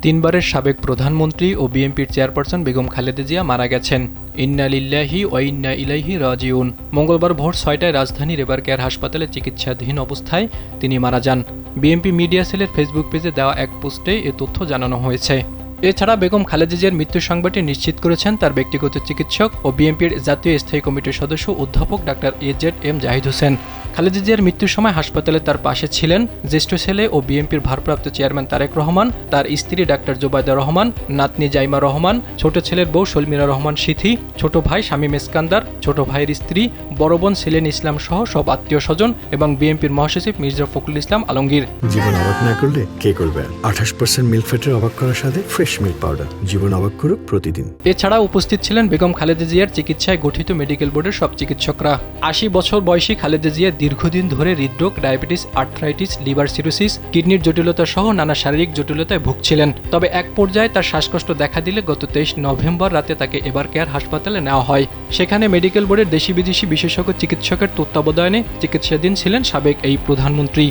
তিনবারের সাবেক প্রধানমন্ত্রী ও বিএনপির চেয়ারপারসন বেগম খালেদা জিয়া মারা গেছেন। ইন্না লিল্লাহি ওয়া ইন্না ইলাইহি রাজিউন। মঙ্গলবার ভোর ৬টায় রাজধানীর এবার কেয়ার হাসপাতালে চিকিৎসাধীন অবস্থায় তিনি মারা যান। বিএনপি মিডিয়া সেলের ফেসবুক পেজে দেওয়া এক পোস্টে এ তথ্য জানানো হয়েছে। এছাড়া বেগম খালেদা জিয়ার মৃত্যুর সংবাদটি নিশ্চিত করেছেন তার ব্যক্তিগত চিকিৎসক ও বিএনপির জাতীয় স্থায়ী কমিটির সদস্য অধ্যাপক ডাক্তার AZ-M জাহিদ হোসেন। খালেদা জিয়ার মৃত্যুর সময় হাসপাতালে তার পাশে ছিলেন জ্যেষ্ঠ ছেলে ও বিএনপির ভারপ্রাপ্ত চেয়ারম্যান তারেক রহমান, তার স্ত্রী ডাক্তার জোবায়দা রহমান, নাতনি জাইমা রহমান, ছোট ছেলের বউ শর্মিলা রহমান সিথি, ছোট ভাই শামীম এসকান্দার, ছোট ভাইয়ের স্ত্রী, বড় বোন সেলিন ইসলাম সহ সব আত্মীয় স্বজন এবং বিএনপির মহাসচিব মির্জা ফখরুল ইসলাম আলমগীর। জীবন অবাক না করলে কে করবে? 28% মিল্ক ফ্যাটের অবাক করার সাথে ফ্রেশ মিল্ক পাউডার। জীবন অবাক করুক প্রতিদিন। এছাড়া উপস্থিত ছিলেন বেগম খালেদা জিয়ার চিকিৎসায় গঠিত মেডিকেল বোর্ডের সব চিকিৎসকরা। ৮০ বছর বয়সী খালেদা জিয়া দীর্ঘদিন ধরে হৃদরোগ, ডায়াবেটিস, আর্থ্রাইটিস, লিভার সিরোসিস, কিডনির জটিলতা সহ নানা শারীরিক জটিলতায় ভুগছিলেন। তবে এক পর্যায়ে তার শ্বাসকষ্ট দেখা দিলে গত 23 নভেম্বর রাতে তাকে এবার কেয়ার হাসপাতালে নেওয়া হয়। সেখানে মেডিকেল বোর্ডের দেশি বিদেশি বিশেষজ্ঞ চিকিৎসকের তত্ত্বাবধানে চিকিৎসাধীন ছিলেন সাবেক এই প্রধানমন্ত্রী।